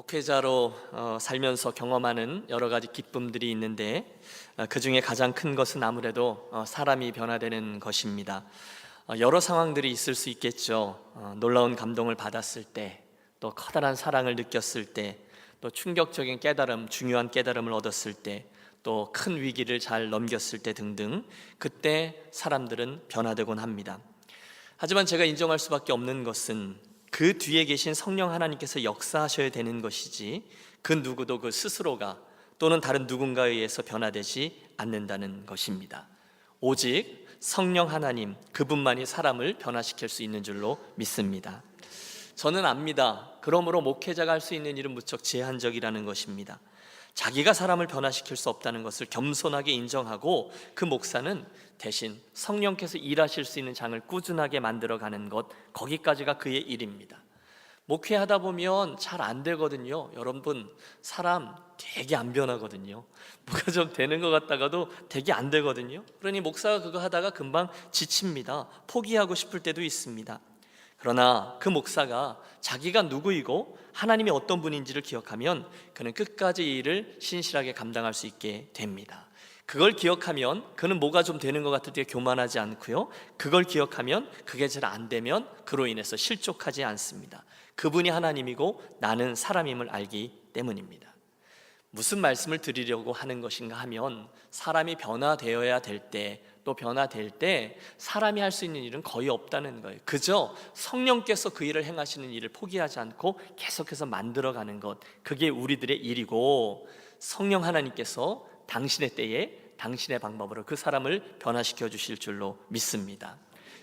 목회자로 살면서 경험하는 여러 가지 기쁨들이 있는데 그 중에 가장 큰 것은 아무래도 사람이 변화되는 것입니다. 여러 상황들이 있을 수 있겠죠. 놀라운 감동을 받았을 때, 또 커다란 사랑을 느꼈을 때, 또 충격적인 깨달음, 중요한 깨달음을 얻었을 때, 또 큰 위기를 잘 넘겼을 때 등등, 그때 사람들은 변화되곤 합니다. 하지만 제가 인정할 수밖에 없는 것은 그 뒤에 계신 성령 하나님께서 역사하셔야 되는 것이지, 그 누구도 그 스스로가 또는 다른 누군가에 의해서 변화되지 않는다는 것입니다. 오직 성령 하나님, 그분만이 사람을 변화시킬 수 있는 줄로 믿습니다. 저는 압니다. 그러므로 목회자가 할 수 있는 일은 무척 제한적이라는 것입니다. 자기가 사람을 변화시킬 수 없다는 것을 겸손하게 인정하고, 그 목사는 대신 성령께서 일하실 수 있는 장을 꾸준하게 만들어가는 것, 거기까지가 그의 일입니다. 목회하다 보면 잘 안 되거든요. 여러분, 사람 되게 안 변하거든요. 뭐가 좀 되는 것 같다가도 되게 안 되거든요. 그러니 목사가 그거 하다가 금방 지칩니다. 포기하고 싶을 때도 있습니다. 그러나 그 목사가 자기가 누구이고 하나님이 어떤 분인지를 기억하면 그는 끝까지 이 일을 신실하게 감당할 수 있게 됩니다. 그걸 기억하면 그는 뭐가 좀 되는 것 같을 때 교만하지 않고요, 그걸 기억하면 그게 잘 안 되면 그로 인해서 실족하지 않습니다. 그분이 하나님이고 나는 사람임을 알기 때문입니다. 무슨 말씀을 드리려고 하는 것인가 하면, 사람이 변화되어야 될 때, 또 변화될 때 사람이 할 수 있는 일은 거의 없다는 거예요. 그저 성령께서 그 일을 행하시는 일을 포기하지 않고 계속해서 만들어가는 것, 그게 우리들의 일이고, 성령 하나님께서 당신의 때에 당신의 방법으로 그 사람을 변화시켜 주실 줄로 믿습니다.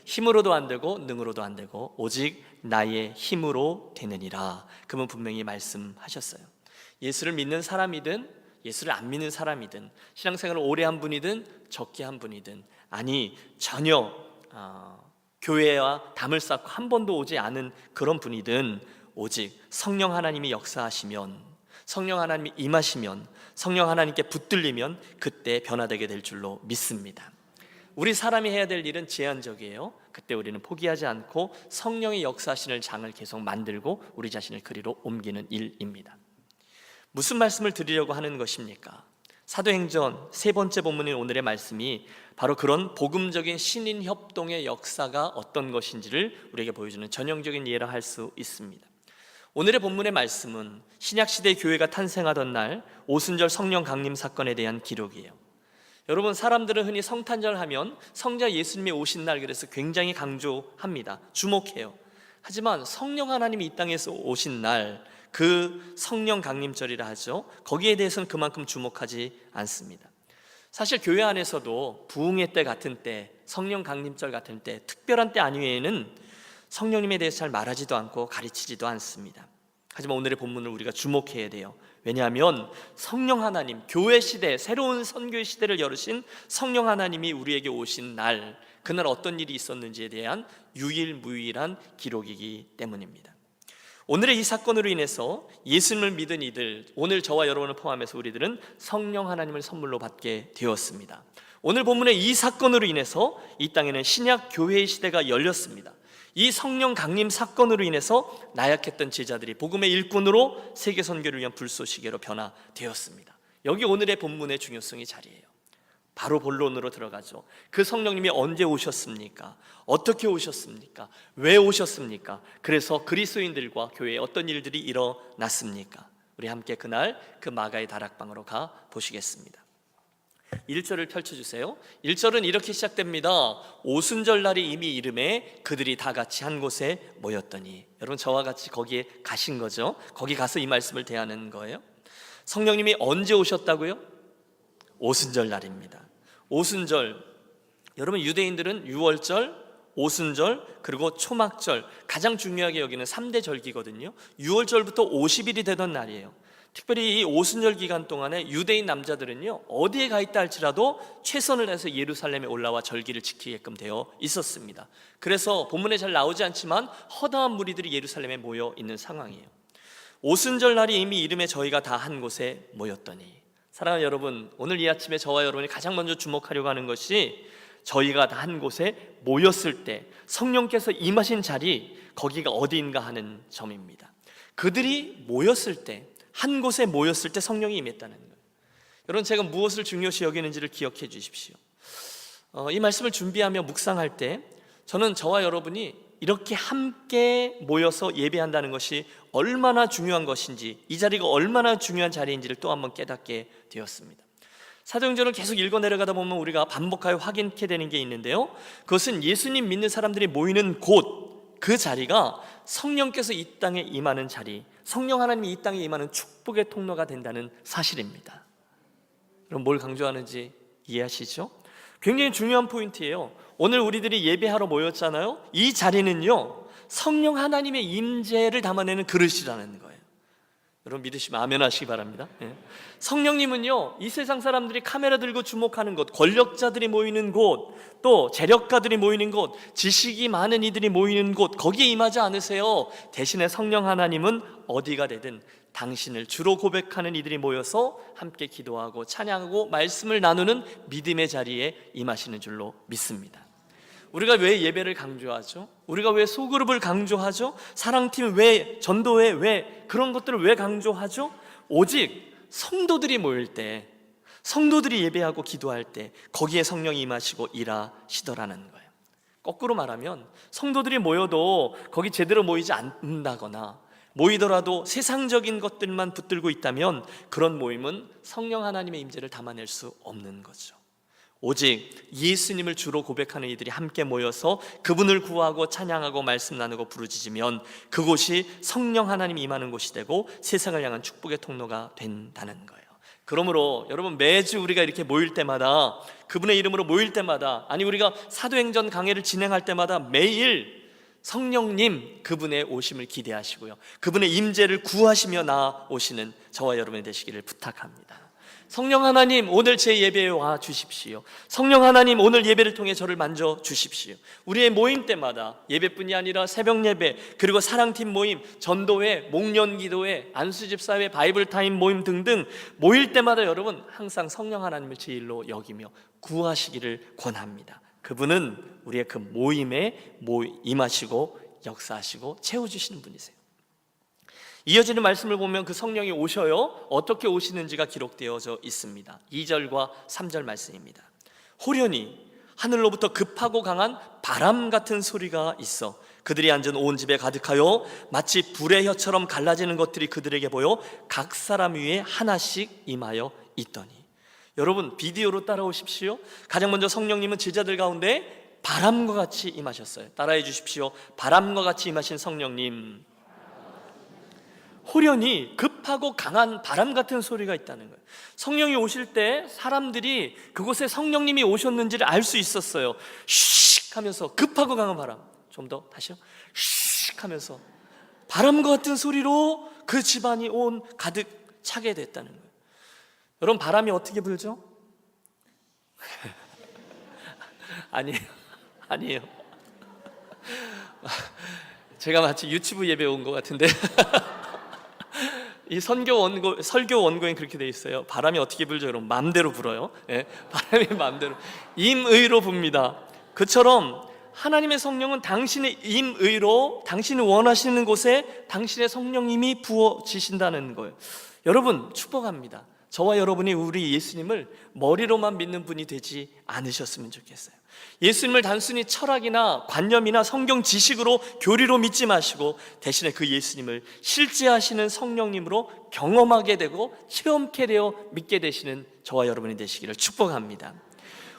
힘으로도 안 되고 능으로도 안 되고 오직 나의 힘으로 되느니라, 그분 분명히 말씀하셨어요. 예수를 믿는 사람이든 예수를 안 믿는 사람이든, 신앙생활을 오래 한 분이든 적게 한 분이든, 아니 전혀 교회와 담을 쌓고 한 번도 오지 않은 그런 분이든, 오직 성령 하나님이 역사하시면, 성령 하나님이 임하시면, 성령 하나님께 붙들리면 그때 변화되게 될 줄로 믿습니다. 우리 사람이 해야 될 일은 제한적이에요. 그때 우리는 포기하지 않고 성령의 역사하시는 장을 계속 만들고 우리 자신을 그리로 옮기는 일입니다. 무슨 말씀을 드리려고 하는 것입니까? 사도행전 세 번째 본문인 오늘의 말씀이 바로 그런 복음적인 신인 협동의 역사가 어떤 것인지를 우리에게 보여주는 전형적인 예라 할 수 있습니다. 오늘의 본문의 말씀은 신약시대 교회가 탄생하던 날 오순절 성령 강림 사건에 대한 기록이에요. 여러분, 사람들은 흔히 성탄절 하면 성자 예수님이 오신 날, 그래서 굉장히 강조합니다. 주목해요. 하지만 성령 하나님이 이 땅에서 오신 날, 그 성령 강림절이라 하죠, 거기에 대해서는 그만큼 주목하지 않습니다. 사실 교회 안에서도 부흥의 때 같은 때, 성령 강림절 같은 때, 특별한 때 아니외에는 성령님에 대해서 잘 말하지도 않고 가르치지도 않습니다. 하지만 오늘의 본문을 우리가 주목해야 돼요. 왜냐하면 성령 하나님, 교회 시대, 새로운 선교의 시대를 열으신 성령 하나님이 우리에게 오신 날, 그날 어떤 일이 있었는지에 대한 유일무이한 기록이기 때문입니다. 오늘의 이 사건으로 인해서 예수님을 믿은 이들, 오늘 저와 여러분을 포함해서 우리들은 성령 하나님을 선물로 받게 되었습니다. 오늘 본문의 이 사건으로 인해서 이 땅에는 신약 교회의 시대가 열렸습니다. 이 성령 강림 사건으로 인해서 나약했던 제자들이 복음의 일꾼으로 세계 선교를 위한 불쏘시개로 변화되었습니다. 여기 오늘의 본문의 중요성이 자리해요. 바로 본론으로 들어가죠. 그 성령님이 언제 오셨습니까? 어떻게 오셨습니까? 왜 오셨습니까? 그래서 그리스도인들과 교회에 어떤 일들이 일어났습니까? 우리 함께 그날 그 마가의 다락방으로 가 보시겠습니다. 1절을 펼쳐주세요. 1절은 이렇게 시작됩니다. 오순절 날이 이미 이름에 그들이 다 같이 한 곳에 모였더니. 여러분, 저와 같이 거기에 가신 거죠. 거기 가서 이 말씀을 대하는 거예요. 성령님이 언제 오셨다고요? 오순절 날입니다. 오순절, 여러분, 유대인들은 유월절, 오순절, 그리고 초막절, 가장 중요하게 여기는 3대 절기거든요. 유월절부터 50일이 되던 날이에요. 특별히 이 오순절 기간 동안에 유대인 남자들은요, 어디에 가 있다 할지라도 최선을 다해서 예루살렘에 올라와 절기를 지키게끔 되어 있었습니다. 그래서 본문에 잘 나오지 않지만 허다한 무리들이 예루살렘에 모여 있는 상황이에요. 오순절 날이 이미 이름에 저희가 다 한 곳에 모였더니. 사랑하는 여러분, 오늘 이 아침에 저와 여러분이 가장 먼저 주목하려고 하는 것이, 저희가 다 한 곳에 모였을 때 성령께서 임하신 자리, 거기가 어디인가 하는 점입니다. 그들이 모였을 때, 한 곳에 모였을 때 성령이 임했다는 거예요. 여러분, 제가 무엇을 중요시 여기는지를 기억해 주십시오. 이 말씀을 준비하며 묵상할 때 저는 저와 여러분이 이렇게 함께 모여서 예배한다는 것이 얼마나 중요한 것인지, 이 자리가 얼마나 중요한 자리인지를 또 한번 깨닫게 되었습니다. 사도행전을 계속 읽어 내려가다 보면 우리가 반복하여 확인케 되는 게 있는데요, 그것은 예수님 믿는 사람들이 모이는 곳, 그 자리가 성령께서 이 땅에 임하는 자리, 성령 하나님이 이 땅에 임하는 축복의 통로가 된다는 사실입니다. 그럼 뭘 강조하는지 이해하시죠? 굉장히 중요한 포인트예요. 오늘 우리들이 예배하러 모였잖아요. 이 자리는요, 성령 하나님의 임재를 담아내는 그릇이라는 거예요. 여러분 믿으시면 아멘 하시기 바랍니다. 성령님은요, 이 세상 사람들이 카메라 들고 주목하는 곳, 권력자들이 모이는 곳, 또 재력가들이 모이는 곳, 지식이 많은 이들이 모이는 곳, 거기에 임하지 않으세요. 대신에 성령 하나님은 어디가 되든 당신을 주로 고백하는 이들이 모여서 함께 기도하고 찬양하고 말씀을 나누는 믿음의 자리에 임하시는 줄로 믿습니다. 우리가 왜 예배를 강조하죠? 우리가 왜 소그룹을 강조하죠? 사랑팀 왜, 전도회 왜, 그런 것들을 왜 강조하죠? 오직 성도들이 모일 때, 성도들이 예배하고 기도할 때 거기에 성령이 임하시고 일하시더라는 거예요. 거꾸로 말하면 성도들이 모여도 거기 제대로 모이지 않는다거나 모이더라도 세상적인 것들만 붙들고 있다면 그런 모임은 성령 하나님의 임재를 담아낼 수 없는 거죠. 오직 예수님을 주로 고백하는 이들이 함께 모여서 그분을 구하고 찬양하고 말씀 나누고 부르짖으면 그곳이 성령 하나님이 임하는 곳이 되고 세상을 향한 축복의 통로가 된다는 거예요. 그러므로 여러분, 매주 우리가 이렇게 모일 때마다, 그분의 이름으로 모일 때마다, 아니 우리가 사도행전 강해를 진행할 때마다 매일 성령님 그분의 오심을 기대하시고요, 그분의 임재를 구하시며 나오시는 저와 여러분이 되시기를 부탁합니다. 성령 하나님, 오늘 제 예배에 와 주십시오. 성령 하나님, 오늘 예배를 통해 저를 만져 주십시오. 우리의 모임 때마다 예배뿐이 아니라 새벽 예배, 그리고 사랑팀 모임, 전도회, 목련기도회, 안수집사회, 바이블타임 모임 등등 모일 때마다 여러분 항상 성령 하나님을 제일로 여기며 구하시기를 권합니다. 그분은 우리의 그 모임에 임하시고 역사하시고 채워주시는 분이세요. 이어지는 말씀을 보면 그 성령이 오셔요. 어떻게 오시는지가 기록되어져 있습니다. 2절과 3절 말씀입니다. 호련히 하늘로부터 급하고 강한 바람 같은 소리가 있어 그들이 앉은 온 집에 가득하여 마치 불의 혀처럼 갈라지는 것들이 그들에게 보여 각 사람 위에 하나씩 임하여 있더니. 여러분 비디오로 따라오십시오. 가장 먼저 성령님은 제자들 가운데 바람과 같이 임하셨어요. 따라해 주십시오. 바람과 같이 임하신 성령님. 호련히 급하고 강한 바람 같은 소리가 있다는 거예요. 성령이 오실 때 사람들이 그곳에 성령님이 오셨는지를 알 수 있었어요. 슉 하면서 급하고 강한 바람. 좀 더 다시요. 슉 하면서 바람과 같은 소리로 그 집안이 온 가득 차게 됐다는 거예요. 여러분 바람이 어떻게 불죠? 아니에요. 제가 마치 유치부 예배 온 것 같은데 이 설교 원고엔 그렇게 돼 있어요. 바람이 어떻게 불죠? 여러분 마음대로 불어요. 바람이 마음대로 임의로 붑니다. 그처럼 하나님의 성령은 당신의 임의로 당신이 원하시는 곳에 당신의 성령님이 부어지신다는 거예요. 여러분 축복합니다. 저와 여러분이 우리 예수님을 머리로만 믿는 분이 되지 않으셨으면 좋겠어요. 예수님을 단순히 철학이나 관념이나 성경 지식으로 교리로 믿지 마시고 대신에 그 예수님을 실제하시는 성령님으로 경험하게 되고 체험케 되어 믿게 되시는 저와 여러분이 되시기를 축복합니다.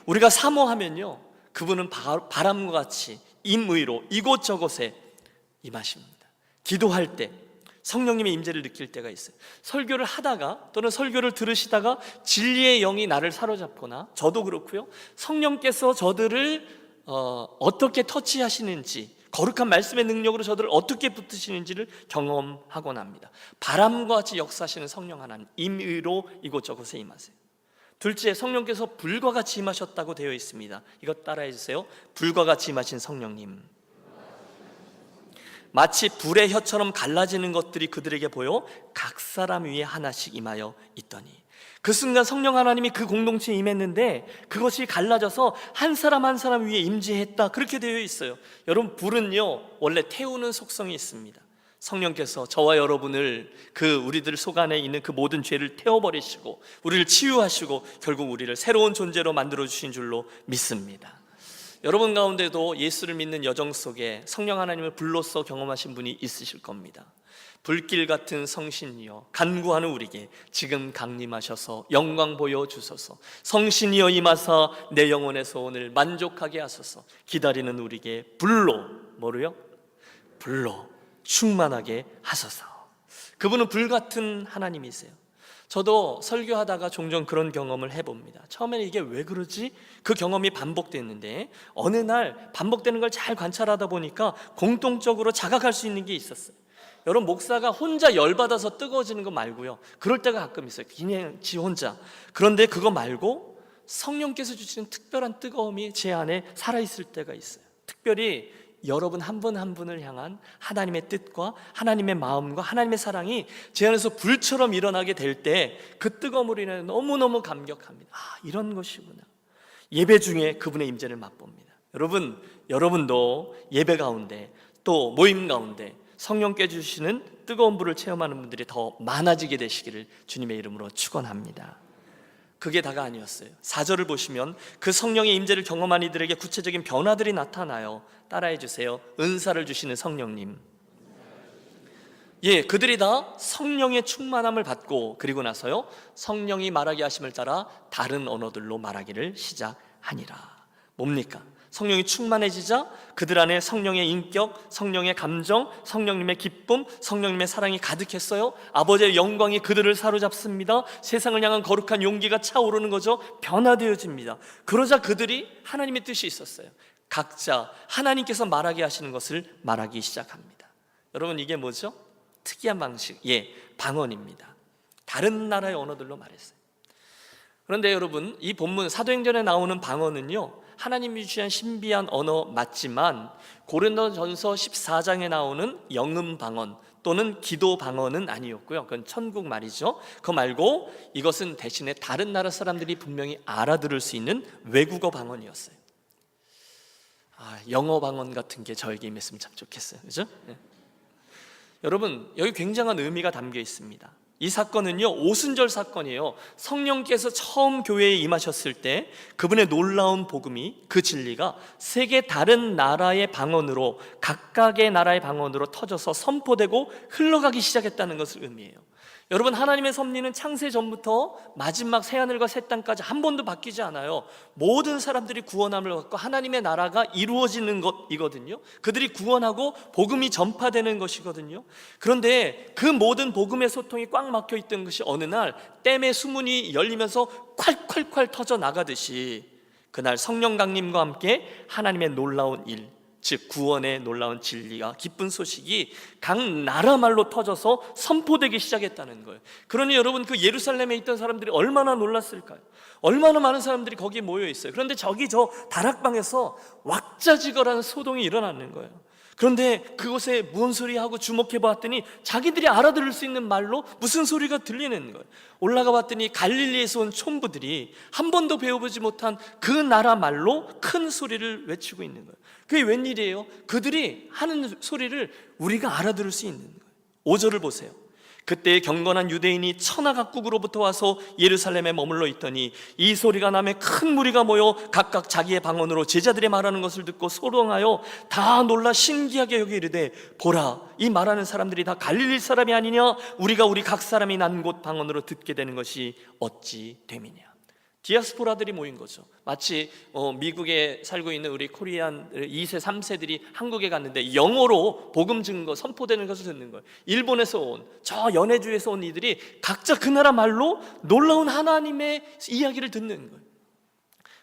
우리가 사모하면요 그분은 바람과 같이 임의로 이곳저곳에 임하십니다. 기도할 때 성령님의 임재를 느낄 때가 있어요. 설교를 하다가 또는 설교를 들으시다가 진리의 영이 나를 사로잡거나 저도 그렇고요, 성령께서 저들을 어떻게 터치하시는지, 거룩한 말씀의 능력으로 저들을 어떻게 붙으시는지를 경험하곤 합니다. 바람과 같이 역사하시는 성령 하나님, 임의로 이곳저곳에 임하세요. 둘째, 성령께서 불과 같이 임하셨다고 되어 있습니다. 이것 따라해 주세요. 불과 같이 임하신 성령님. 마치 불의 혀처럼 갈라지는 것들이 그들에게 보여 각 사람 위에 하나씩 임하여 있더니. 그 순간 성령 하나님이 그 공동체에 임했는데 그것이 갈라져서 한 사람 한 사람 위에 임재했다, 그렇게 되어 있어요. 여러분, 불은요 원래 태우는 속성이 있습니다. 성령께서 저와 여러분을, 우리들 속 안에 있는 그 모든 죄를 태워버리시고 우리를 치유하시고 결국 우리를 새로운 존재로 만들어주신 줄로 믿습니다. 여러분 가운데도 예수를 믿는 여정 속에 성령 하나님을 불로써 경험하신 분이 있으실 겁니다. 불길 같은 성신이여 간구하는 우리에게 지금 강림하셔서 영광 보여주소서. 성신이여 임하사 내 영혼의 소원을 만족하게 하소서. 기다리는 우리에게 불로, 뭐로요? 불로 충만하게 하소서. 그분은 불같은 하나님이세요. 저도 설교하다가 종종 그런 경험을 해봅니다. 처음에는 이게 왜 그러지? 그 경험이 반복됐는데 어느 날 반복되는 걸 잘 관찰하다 보니까 공통적으로 자각할 수 있는 게 있었어요. 여러분, 목사가 혼자 열받아서 뜨거워지는 거 말고요, 그럴 때가 가끔 있어요. 그냥 지 혼자. 그런데 그거 말고 성령께서 주시는 특별한 뜨거움이 제 안에 살아있을 때가 있어요. 특별히 여러분 한 분 한 분을 향한 하나님의 뜻과 하나님의 마음과 하나님의 사랑이 제 안에서 불처럼 일어나게 될 때 그 뜨거움으로 인해 너무너무 감격합니다. 이런 것이구나. 예배 중에 그분의 임재를 맛봅니다. 여러분도 예배 가운데 또 모임 가운데 성령께 주시는 뜨거운 불을 체험하는 분들이 더 많아지게 되시기를 주님의 이름으로 축원합니다. 그게 다가 아니었어요. 4절을 보시면 그 성령의 임재를 경험한 이들에게 구체적인 변화들이 나타나요. 따라해 주세요. 은사를 주시는 성령님. 그들이 다 성령의 충만함을 받고 그리고 나서요, 성령이 말하게 하심을 따라 다른 언어들로 말하기를 시작하니라. 뭡니까? 성령이 충만해지자 그들 안에 성령의 인격, 성령의 감정, 성령님의 기쁨, 성령님의 사랑이 가득했어요. 아버지의 영광이 그들을 사로잡습니다. 세상을 향한 거룩한 용기가 차오르는 거죠. 변화되어집니다. 그러자 그들이 하나님의 뜻이 있었어요. 각자 하나님께서 말하게 하시는 것을 말하기 시작합니다. 여러분, 이게 뭐죠? 특이한 방식, 방언입니다. 다른 나라의 언어들로 말했어요. 그런데 여러분, 이 본문 사도행전에 나오는 방언은요, 하나님이 주신 신비한 언어 맞지만 고린도전서 14장에 나오는 영음 방언 또는 기도 방언은 아니었고요. 그건 천국 말이죠. 그거 말고 이것은 대신에 다른 나라 사람들이 분명히 알아들을 수 있는 외국어 방언이었어요. 영어 방언 같은 게 저에게 임했으면 참 좋겠어요. 그죠? 여러분, 여기 굉장한 의미가 담겨 있습니다. 이 사건은요, 오순절 사건이에요. 성령께서 처음 교회에 임하셨을 때 그분의 놀라운 복음이, 그 진리가 세계 다른 나라의 방언으로, 각각의 나라의 방언으로 터져서 선포되고 흘러가기 시작했다는 것을 의미해요. 여러분, 하나님의 섭리는 창세 전부터 마지막 새하늘과 새 땅까지 한 번도 바뀌지 않아요. 모든 사람들이 구원함을 받고 하나님의 나라가 이루어지는 것이거든요. 그들이 구원하고 복음이 전파되는 것이거든요. 그런데 그 모든 복음의 소통이 꽉 막혀 있던 것이 어느 날 댐의 수문이 열리면서 콸콸콸 터져 나가듯이 그날 성령 강림과 함께 하나님의 놀라운 일, 즉 구원의 놀라운 진리가, 기쁜 소식이 각 나라 말로 터져서 선포되기 시작했다는 거예요. 그러니 여러분, 그 예루살렘에 있던 사람들이 얼마나 놀랐을까요? 얼마나 많은 사람들이 거기에 모여 있어요. 그런데 저 다락방에서 왁자지껄한 소동이 일어나는 거예요. 그런데 그곳에 무슨 소리 하고 주목해 봤더니 자기들이 알아들을 수 있는 말로 무슨 소리가 들리는 거예요. 올라가 봤더니 갈릴리에서 온 촌부들이 한 번도 배워보지 못한 그 나라 말로 큰 소리를 외치고 있는 거예요. 그게 웬일이에요? 그들이 하는 소리를 우리가 알아들을 수 있는 거예요. 5절을 보세요. 그때 경건한 유대인이 천하 각국으로부터 와서 예루살렘에 머물러 있더니 이 소리가 나매 큰 무리가 모여 각각 자기의 방언으로 제자들이 말하는 것을 듣고 소동하여 다 놀라 신기하게 여기 이르되, 보라, 이 말하는 사람들이 다 갈릴리 사람이 아니냐? 우리가 우리 각 사람이 난 곳 방언으로 듣게 되는 것이 어찌 됨이냐? 디아스포라들이 모인 거죠. 마치 미국에 살고 있는 우리 코리안 2세 3세들이 한국에 갔는데 영어로 복음 증거 선포되는 것을 듣는 거예요. 일본에서 온, 저 연해주에서 온 이들이 각자 그 나라 말로 놀라운 하나님의 이야기를 듣는 거예요.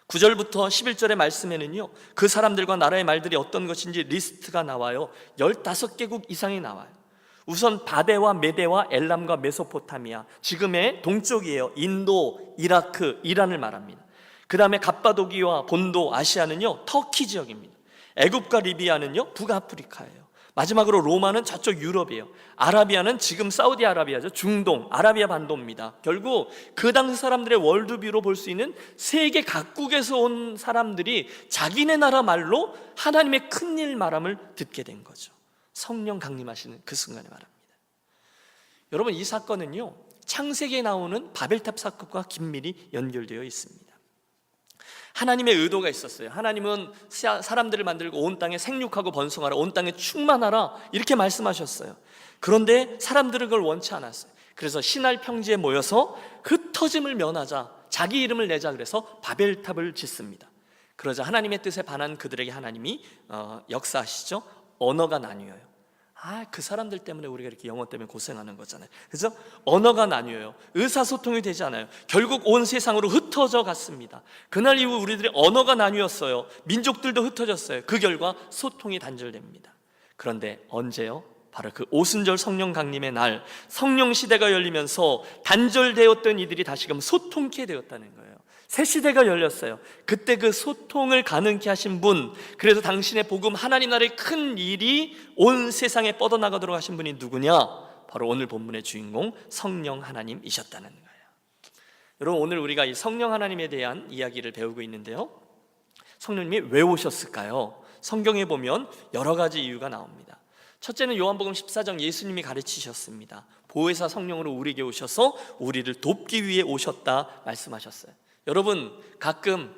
9절부터 11절의 말씀에는요, 그 사람들과 나라의 말들이 어떤 것인지 리스트가 나와요. 15개국 이상이 나와요. 우선 바데와 메데와 엘람과 메소포타미아, 지금의 동쪽이에요. 인도, 이라크, 이란을 말합니다. 그 다음에 갑바도기와 본도, 아시아는요 터키 지역입니다. 애굽과 리비아는요 북아프리카예요. 마지막으로 로마는 저쪽 유럽이에요. 아라비아는 지금 사우디아라비아죠. 중동, 아라비아 반도입니다. 결국 그 당시 사람들의 월드뷰로 볼 수 있는 세계 각국에서 온 사람들이 자기네 나라 말로 하나님의 큰일 말함을 듣게 된 거죠. 성령 강림하시는 그 순간에 말합니다. 여러분, 이 사건은요, 창세기에 나오는 바벨탑 사건과 긴밀히 연결되어 있습니다. 하나님의 의도가 있었어요. 하나님은 사람들을 만들고 온 땅에 생육하고 번성하라, 온 땅에 충만하라, 이렇게 말씀하셨어요. 그런데 사람들은 그걸 원치 않았어요. 그래서 신할 평지에 모여서 흩어짐을 면하자, 자기 이름을 내자 그래서 바벨탑을 짓습니다. 그러자 하나님의 뜻에 반한 그들에게 하나님이 역사하시죠. 언어가 나뉘어요. 그 사람들 때문에 우리가 이렇게 영어 때문에 고생하는 거잖아요. 그래서 언어가 나뉘어요. 의사소통이 되지 않아요. 결국 온 세상으로 흩어져 갔습니다. 그날 이후 우리들의 언어가 나뉘었어요. 민족들도 흩어졌어요. 그 결과 소통이 단절됩니다. 그런데 언제요? 바로 그 오순절 성령 강림의 날, 성령 시대가 열리면서 단절되었던 이들이 다시금 소통케 되었다는 거예요. 새 시대가 열렸어요. 그때 그 소통을 가능케 하신 분, 그래서 당신의 복음, 하나님 나라의 큰 일이 온 세상에 뻗어나가도록 하신 분이 누구냐? 바로 오늘 본문의 주인공 성령 하나님이셨다는 거예요. 여러분, 오늘 우리가 이 성령 하나님에 대한 이야기를 배우고 있는데요, 성령님이 왜 오셨을까요? 성경에 보면 여러 가지 이유가 나옵니다. 첫째는 요한복음 14장, 예수님이 가르치셨습니다. 보혜사 성령으로 우리에게 오셔서 우리를 돕기 위해 오셨다 말씀하셨어요. 여러분, 가끔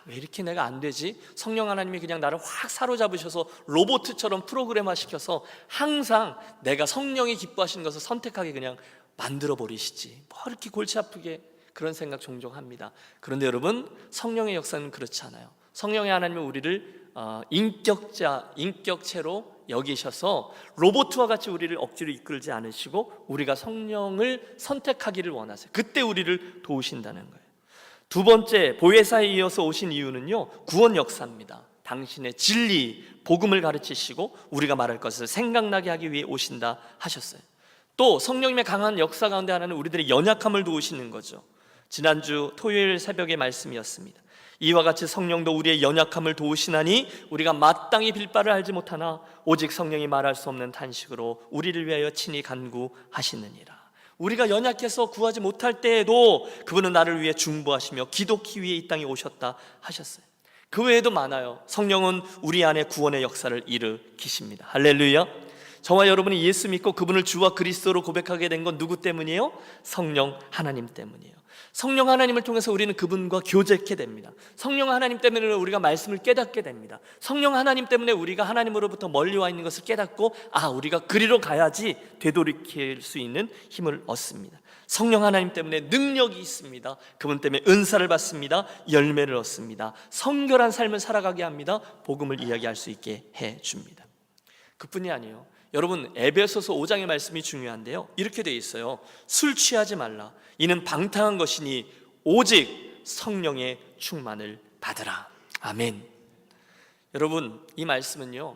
왜 이렇게 내가 안 되지? 성령 하나님이 그냥 나를 확 사로잡으셔서 로봇처럼 프로그램화 시켜서 항상 내가 성령이 기뻐하시는 것을 선택하게 그냥 만들어 버리시지, 뭐 이렇게 골치 아프게, 그런 생각 종종 합니다. 그런데 여러분, 성령의 역사는 그렇지 않아요. 성령의 하나님은 우리를 인격체로 여기셔서 로봇과 같이 우리를 억지로 이끌지 않으시고 우리가 성령을 선택하기를 원하세요. 그때 우리를 도우신다는 거예요. 두 번째, 보혜사에 이어서 오신 이유는요, 구원 역사입니다. 당신의 진리, 복음을 가르치시고 우리가 말할 것을 생각나게 하기 위해 오신다 하셨어요. 또 성령님의 강한 역사 가운데 하나는 우리들의 연약함을 도우시는 거죠. 지난주 토요일 새벽의 말씀이었습니다. 이와 같이 성령도 우리의 연약함을 도우시나니 우리가 마땅히 빌 바를 알지 못하나 오직 성령이 말할 수 없는 탄식으로 우리를 위하여 친히 간구하시느니라. 우리가 연약해서 구하지 못할 때에도 그분은 나를 위해 중보하시며 기도하기 위해 이 땅에 오셨다 하셨어요. 그 외에도 많아요. 성령은 우리 안에 구원의 역사를 일으키십니다. 할렐루야. 저와 여러분이 예수 믿고 그분을 주와 그리스도로 고백하게 된 건 누구 때문이에요? 성령 하나님 때문이에요. 성령 하나님을 통해서 우리는 그분과 교제하게 됩니다. 성령 하나님 때문에 우리가 말씀을 깨닫게 됩니다. 성령 하나님 때문에 우리가 하나님으로부터 멀리 와 있는 것을 깨닫고 우리가 그리로 가야지 되돌이킬 수 있는 힘을 얻습니다. 성령 하나님 때문에 능력이 있습니다. 그분 때문에 은사를 받습니다. 열매를 얻습니다. 성결한 삶을 살아가게 합니다. 복음을 이야기할 수 있게 해줍니다. 그뿐이 아니에요. 여러분, 에베소서 5장의 말씀이 중요한데요, 이렇게 되어 있어요. 술 취하지 말라. 이는 방탕한 것이니 오직 성령의 충만을 받으라. 아멘. 여러분, 이 말씀은요,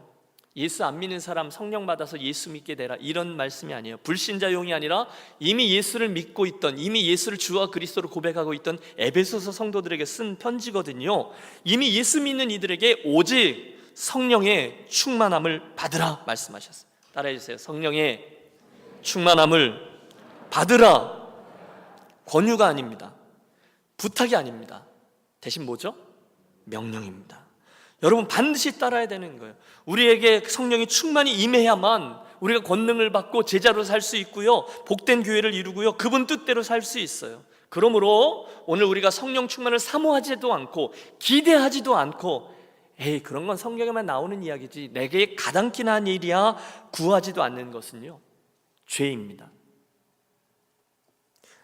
예수 안 믿는 사람 성령 받아서 예수 믿게 되라, 이런 말씀이 아니에요. 불신자용이 아니라 이미 예수를 믿고 있던, 이미 예수를 주와 그리스도로 고백하고 있던 에베소서 성도들에게 쓴 편지거든요. 이미 예수 믿는 이들에게 오직 성령의 충만함을 받으라 말씀하셨어요. 따라해 주세요. 성령의 충만함을 받으라. 권유가 아닙니다. 부탁이 아닙니다. 대신 뭐죠? 명령입니다. 여러분, 반드시 따라야 되는 거예요. 우리에게 성령이 충만히 임해야만 우리가 권능을 받고 제자로 살 수 있고요, 복된 교회를 이루고요, 그분 뜻대로 살 수 있어요. 그러므로 오늘 우리가 성령 충만을 사모하지도 않고 기대하지도 않고 그런 건 성경에만 나오는 이야기지 내게 가당키나 한 일이야 구하지도 않는 것은요, 죄입니다.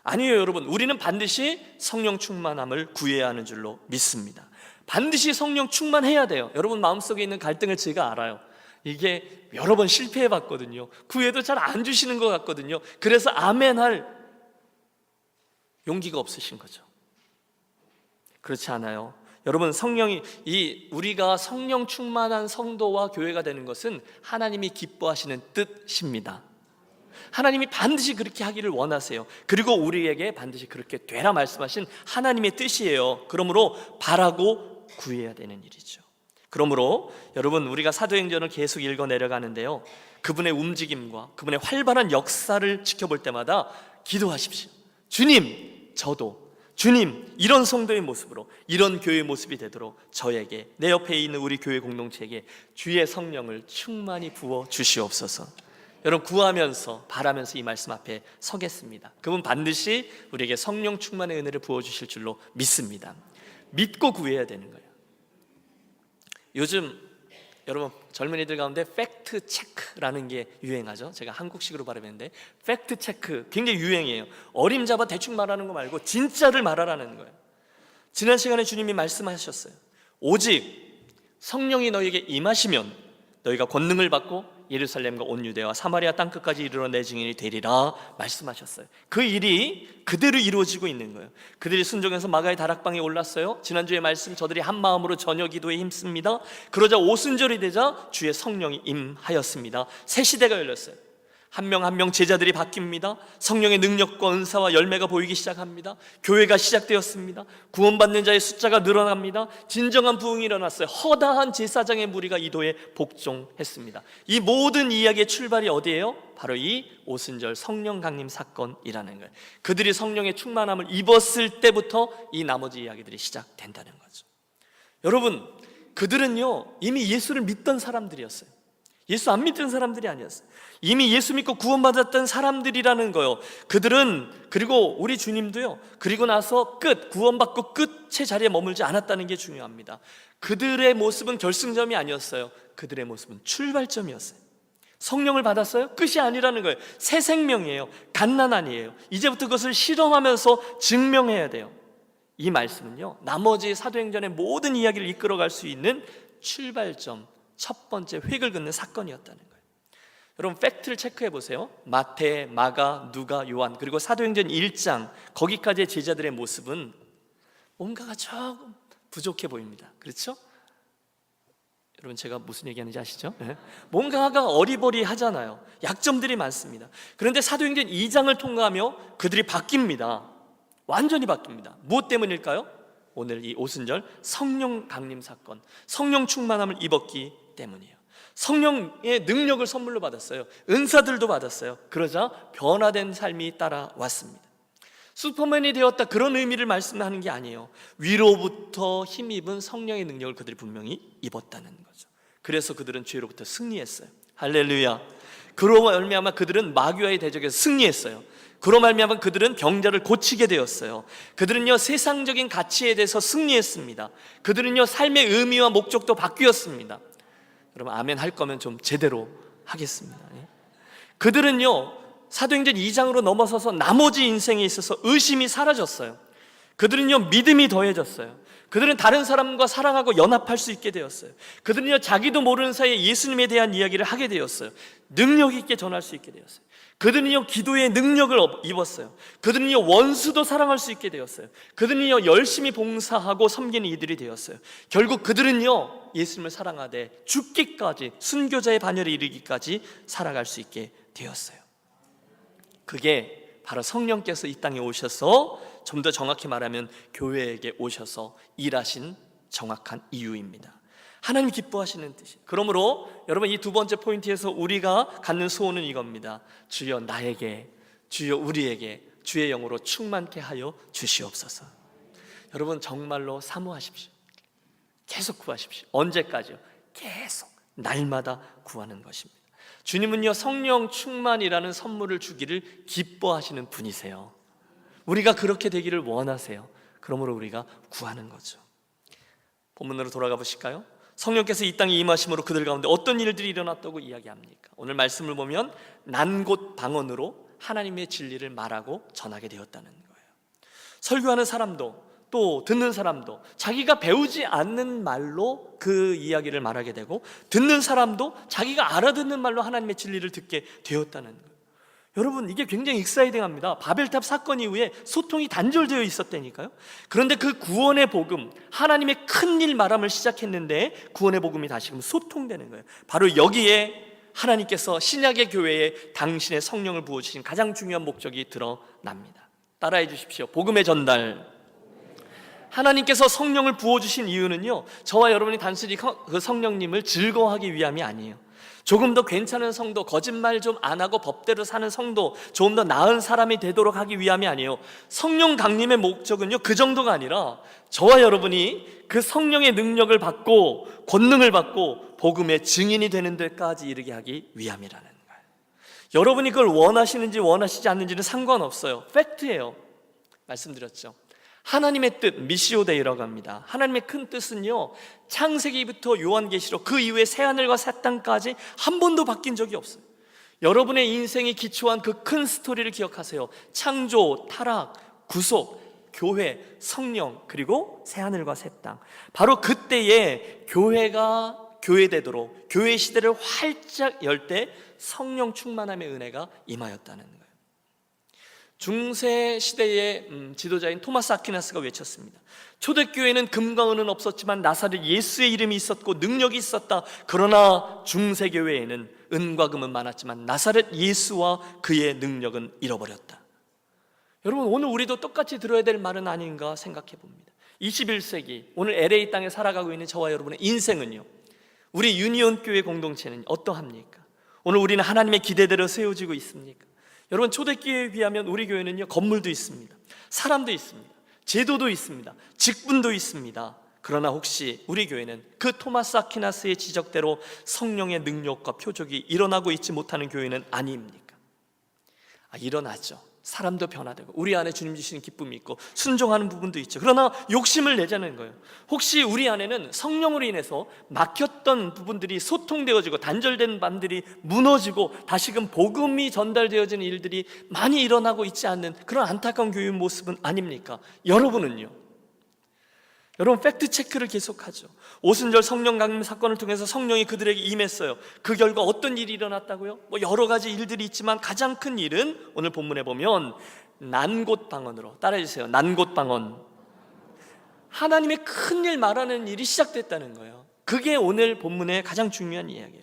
아니에요. 여러분, 우리는 반드시 성령 충만함을 구해야 하는 줄로 믿습니다. 반드시 성령 충만해야 돼요. 여러분 마음속에 있는 갈등을 제가 알아요. 이게 여러 번 실패해 봤거든요. 구해도 잘 안 주시는 것 같거든요. 그래서 아멘 할 용기가 없으신 거죠. 그렇지 않아요. 여러분, 우리가 성령 충만한 성도와 교회가 되는 것은 하나님이 기뻐하시는 뜻입니다. 하나님이 반드시 그렇게 하기를 원하세요. 그리고 우리에게 반드시 그렇게 되라 말씀하신 하나님의 뜻이에요. 그러므로 바라고 구해야 되는 일이죠. 그러므로 여러분, 우리가 사도행전을 계속 읽어 내려가는데요, 그분의 움직임과 그분의 활발한 역사를 지켜볼 때마다 기도하십시오. 주님, 저도 주님, 이런 성도의 모습으로, 이런 교회의 모습이 되도록 저에게, 내 옆에 있는 우리 교회 공동체에게 주의 성령을 충만히 부어 주시옵소서. 여러분, 구하면서 바라면서 이 말씀 앞에 서겠습니다. 그분 반드시 우리에게 성령 충만의 은혜를 부어주실 줄로 믿습니다. 믿고 구해야 되는 거예요. 요즘 여러분, 젊은이들 가운데 팩트 체크라는 게 유행하죠. 제가 한국식으로 발음했는데 팩트 체크 굉장히 유행이에요. 어림잡아 대충 말하는 거 말고 진짜를 말하라는 거예요. 지난 시간에 주님이 말씀하셨어요. 오직 성령이 너에게 임하시면 너희가 권능을 받고 예루살렘과 온 유대와 사마리아 땅끝까지 이르러 내 증인이 되리라 말씀하셨어요. 그 일이 그대로 이루어지고 있는 거예요. 그들이 순종해서 마가의 다락방에 올랐어요. 지난주에 말씀, 저들이 한 마음으로 저녁 기도에 힘씁니다. 그러자 오순절이 되자 주의 성령이 임하였습니다. 새 시대가 열렸어요. 한 명 한 명 제자들이 바뀝니다. 성령의 능력과 은사와 열매가 보이기 시작합니다. 교회가 시작되었습니다. 구원받는 자의 숫자가 늘어납니다. 진정한 부흥이 일어났어요. 허다한 제사장의 무리가 이도에 복종했습니다. 이 모든 이야기의 출발이 어디예요? 바로 이 오순절 성령 강림 사건이라는 거예요. 그들이 성령의 충만함을 입었을 때부터 이 나머지 이야기들이 시작된다는 거죠. 여러분, 그들은요 이미 예수를 믿던 사람들이었어요. 예수 안 믿던 사람들이 아니었어요. 이미 예수 믿고 구원받았던 사람들이라는 거요. 그들은, 그리고 우리 주님도요, 그리고 나서 구원받고 끝의 자리에 머물지 않았다는 게 중요합니다. 그들의 모습은 결승점이 아니었어요. 그들의 모습은 출발점이었어요. 성령을 받았어요? 끝이 아니라는 거예요. 새 생명이에요. 갓난 아니에요. 이제부터 그것을 실험하면서 증명해야 돼요. 이 말씀은요, 나머지 사도행전의 모든 이야기를 이끌어갈 수 있는 출발점, 첫 번째 획을 긋는 사건이었다는 거예요. 여러분, 팩트를 체크해 보세요. 마태, 마가, 누가, 요한, 그리고 사도행전 1장 거기까지의 제자들의 모습은 뭔가가 조금 부족해 보입니다. 그렇죠? 여러분, 제가 무슨 얘기하는지 아시죠? 네? 뭔가가 어리버리하잖아요. 약점들이 많습니다. 그런데 사도행전 2장을 통과하며 그들이 바뀝니다. 완전히 바뀝니다. 무엇 때문일까요? 오늘 이 오순절 성령 강림 사건, 성령 충만함을 입었기 때문이에요. 성령의 능력을 선물로 받았어요. 은사들도 받았어요. 그러자 변화된 삶이 따라왔습니다. 슈퍼맨이 되었다, 그런 의미를 말씀하는 게 아니에요. 위로부터 힘입은 성령의 능력을 그들이 분명히 입었다는 거죠. 그래서 그들은 죄로부터 승리했어요. 할렐루야. 그로 말미암아 그들은 마귀와의 대적에서 승리했어요. 그로 말미암아 그들은 병자를 고치게 되었어요. 그들은요 세상적인 가치에 대해서 승리했습니다. 그들은요 삶의 의미와 목적도 바뀌었습니다. 여러분, 아멘 할 거면 좀 제대로 하겠습니다. 그들은요 사도행전 2장으로 넘어서서 나머지 인생에 있어서 의심이 사라졌어요. 그들은요 믿음이 더해졌어요. 그들은 다른 사람과 사랑하고 연합할 수 있게 되었어요. 그들은요 자기도 모르는 사이에 예수님에 대한 이야기를 하게 되었어요. 능력 있게 전할 수 있게 되었어요. 그들은요 기도의 능력을 입었어요. 그들은요 원수도 사랑할 수 있게 되었어요. 그들은요 열심히 봉사하고 섬기는 이들이 되었어요. 결국 그들은요 예수님을 사랑하되 죽기까지, 순교자의 반열에 이르기까지 살아갈 수 있게 되었어요. 그게 바로 성령께서 이 땅에 오셔서, 좀 더 정확히 말하면 교회에게 오셔서 일하신 정확한 이유입니다. 하나님 기뻐하시는 뜻이. 그러므로 여러분, 이 두 번째 포인트에서 우리가 갖는 소원은 이겁니다. 주여 나에게, 주여 우리에게 주의 영으로 충만케 하여 주시옵소서. 여러분, 정말로 사모하십시오. 계속 구하십시오. 언제까지요? 계속 날마다 구하는 것입니다. 주님은요 성령 충만이라는 선물을 주기를 기뻐하시는 분이세요. 우리가 그렇게 되기를 원하세요. 그러므로 우리가 구하는 거죠. 본문으로 돌아가 보실까요? 성령께서 이 땅에 임하심으로 그들 가운데 어떤 일들이 일어났다고 이야기합니까? 오늘 말씀을 보면 난곳 방언으로 하나님의 진리를 말하고 전하게 되었다는 거예요. 설교하는 사람도 또 듣는 사람도 자기가 배우지 않는 말로 그 이야기를 말하게 되고, 듣는 사람도 자기가 알아듣는 말로 하나님의 진리를 듣게 되었다는 거예요. 여러분, 이게 굉장히 익사이딩합니다. 바벨탑 사건 이후에 소통이 단절되어 있었다니까요. 그런데 그 구원의 복음, 하나님의 큰일 말함을 시작했는데 구원의 복음이 다시금 소통되는 거예요. 바로 여기에 하나님께서 신약의 교회에 당신의 성령을 부어주신 가장 중요한 목적이 드러납니다. 따라해 주십시오. 복음의 전달, 하나님께서 성령을 부어주신 이유는요, 저와 여러분이 단순히 그 성령님을 즐거워하기 위함이 아니에요. 조금 더 괜찮은 성도, 거짓말 좀 안 하고 법대로 사는 성도, 조금 더 나은 사람이 되도록 하기 위함이 아니에요. 성령 강림의 목적은요, 그 정도가 아니라 저와 여러분이 그 성령의 능력을 받고 권능을 받고 복음의 증인이 되는 데까지 이르게 하기 위함이라는 거예요. 여러분이 그걸 원하시는지 원하시지 않는지는 상관없어요. 팩트예요. 말씀드렸죠. 하나님의 뜻, 미시오 데이라고 합니다. 하나님의 큰 뜻은요, 창세기부터 요한계시록 그 이후에 새하늘과 새 땅까지 한 번도 바뀐 적이 없어요. 여러분의 인생이 기초한 그 큰 스토리를 기억하세요. 창조, 타락, 구속, 교회, 성령, 그리고 새하늘과 새 땅. 바로 그때에 교회가 교회되도록 교회 시대를 활짝 열 때 성령 충만함의 은혜가 임하였다는 거예요. 중세 시대의 지도자인 토마스 아퀴나스가 외쳤습니다. 초대교회는 금과 은은 없었지만 나사렛 예수의 이름이 있었고 능력이 있었다. 그러나 중세교회에는 은과 금은 많았지만 나사렛 예수와 그의 능력은 잃어버렸다. 여러분, 오늘 우리도 똑같이 들어야 될 말은 아닌가 생각해 봅니다. 21세기 오늘 LA 땅에 살아가고 있는 저와 여러분의 인생은요, 우리 유니온 교회 공동체는 어떠합니까? 오늘 우리는 하나님의 기대대로 세워지고 있습니까? 여러분, 초대교회에 비하면 우리 교회는요, 건물도 있습니다, 사람도 있습니다, 제도도 있습니다, 직분도 있습니다. 그러나 혹시 우리 교회는 그 토마스 아퀴나스의 지적대로 성령의 능력과 표적이 일어나고 있지 못하는 교회는 아닙니까? 일어나죠. 사람도 변화되고 우리 안에 주님 주시는 기쁨이 있고 순종하는 부분도 있죠. 그러나 욕심을 내자는 거예요. 혹시 우리 안에는 성령으로 인해서 막혔던 부분들이 소통되어지고 단절된 반들이 무너지고 다시금 복음이 전달되어지는 일들이 많이 일어나고 있지 않는 그런 안타까운 교회 모습은 아닙니까? 여러분은요? 여러분, 팩트 체크를 계속하죠. 오순절 성령 강림 사건을 통해서 성령이 그들에게 임했어요. 그 결과 어떤 일이 일어났다고요? 여러 가지 일들이 있지만 가장 큰 일은 오늘 본문에 보면 난곳방언으로, 따라해주세요. 난곳방언. 하나님의 큰 일 말하는 일이 시작됐다는 거예요. 그게 오늘 본문의 가장 중요한 이야기예요.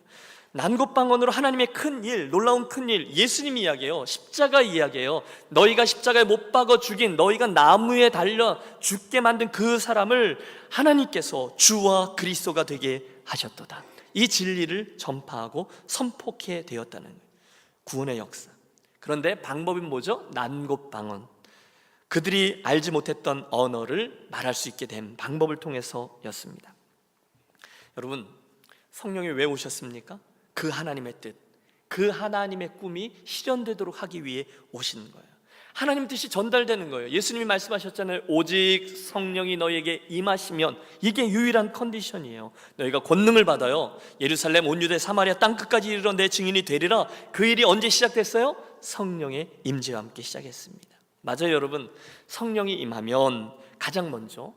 난곳방언으로 하나님의 큰 일, 놀라운 큰 일, 예수님 이야기예요. 십자가 이야기예요. 너희가 십자가에 못 박아 죽인, 너희가 나무에 달려 죽게 만든 그 사람을 하나님께서 주와 그리스도가 되게 하셨도다. 이 진리를 전파하고 선포케 되었다는 거예요. 구원의 역사. 그런데 방법은 뭐죠? 난곳방언. 그들이 알지 못했던 언어를 말할 수 있게 된 방법을 통해서였습니다. 여러분, 성령이 왜 오셨습니까? 그 하나님의 뜻, 그 하나님의 꿈이 실현되도록 하기 위해 오신 거예요. 하나님 뜻이 전달되는 거예요. 예수님이 말씀하셨잖아요. 오직 성령이 너희에게 임하시면, 이게 유일한 컨디션이에요. 너희가 권능을 받아요. 예루살렘 온 유대 사마리아 땅끝까지 이르러 내 증인이 되리라. 그 일이 언제 시작됐어요? 성령의 임재와 함께 시작했습니다. 맞아요, 여러분. 성령이 임하면 가장 먼저,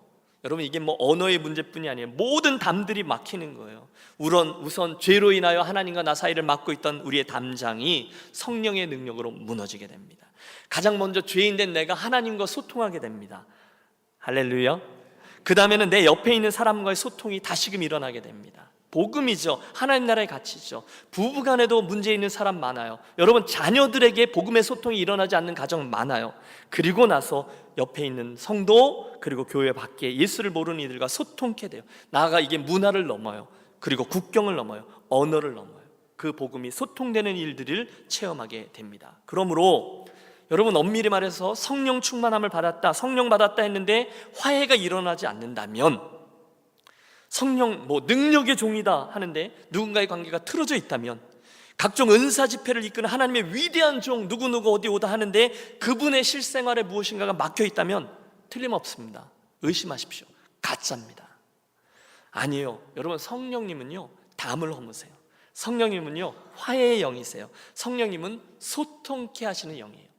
여러분, 이게 언어의 문제뿐이 아니에요. 모든 담들이 막히는 거예요. 우선 죄로 인하여 하나님과 나 사이를 막고 있던 우리의 담장이 성령의 능력으로 무너지게 됩니다. 가장 먼저 죄인된 내가 하나님과 소통하게 됩니다. 할렐루야. 그 다음에는 내 옆에 있는 사람과의 소통이 다시금 일어나게 됩니다. 복음이죠. 하나님 나라의 가치죠. 부부간에도 문제 있는 사람 많아요. 여러분, 자녀들에게 복음의 소통이 일어나지 않는 가정 많아요. 그리고 나서 옆에 있는 성도, 그리고 교회 밖에 예수를 모르는 이들과 소통케 돼요. 나아가 이게 문화를 넘어요. 그리고 국경을 넘어요. 언어를 넘어요. 그 복음이 소통되는 일들을 체험하게 됩니다. 그러므로 여러분, 엄밀히 말해서 성령 충만함을 받았다, 성령 받았다 했는데 화해가 일어나지 않는다면, 성령 능력의 종이다 하는데 누군가의 관계가 틀어져 있다면, 각종 은사 집회를 이끄는 하나님의 위대한 종 누구누구 어디 오다 하는데 그분의 실생활에 무엇인가가 막혀 있다면 틀림없습니다. 의심하십시오. 가짜입니다. 아니에요. 여러분, 성령님은요, 담을 허무세요. 성령님은요, 화해의 영이세요. 성령님은 소통케 하시는 영이에요.